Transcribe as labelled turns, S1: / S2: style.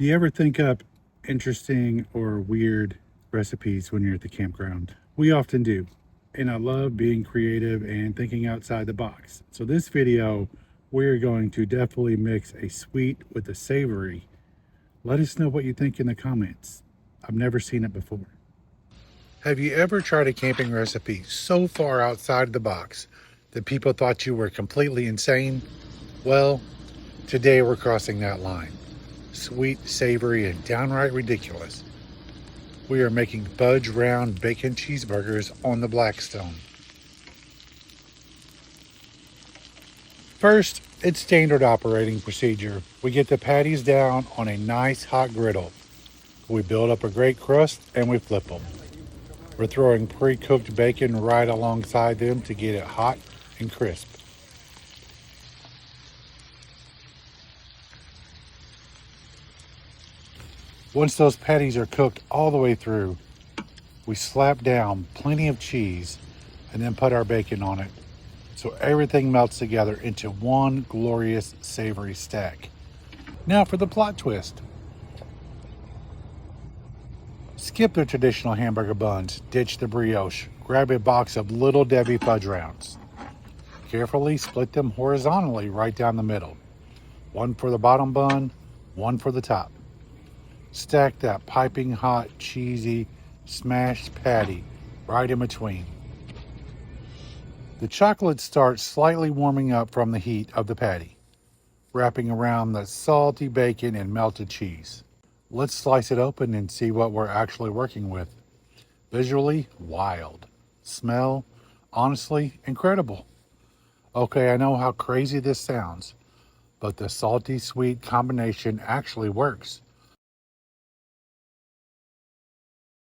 S1: Do you ever think up interesting or weird recipes when you're at the campground? We often do. And I love being creative and thinking outside the box. So this video, we're going to definitely mix a sweet with a savory. Let us know what you think in the comments. I've never seen it before. Have you ever tried a camping recipe so far outside the box that people thought you were completely insane? Well, today we're crossing that line. Sweet, savory, and downright ridiculous. We are making fudge round bacon cheeseburgers on the Blackstone. First, it's standard operating procedure. We get the patties down on a nice hot griddle. We build up a great crust and we flip them. We're throwing pre-cooked bacon right alongside them to get it hot and crisp. Once those patties are cooked all the way through, we slap down plenty of cheese and then put our bacon on it so everything melts together into one glorious savory stack. Now for the plot twist. Skip the traditional hamburger buns, ditch the brioche, grab a box of Little Debbie Fudge Rounds. Carefully split them horizontally right down the middle. One for the bottom bun, one for the top. Stack that piping hot, cheesy, smashed patty right in between. The chocolate starts slightly warming up from the heat of the patty, wrapping around the salty bacon and melted cheese. Let's slice it open and see what we're actually working with. Visually, wild. Smell, honestly, incredible. Okay, I know how crazy this sounds, but the salty-sweet combination actually works.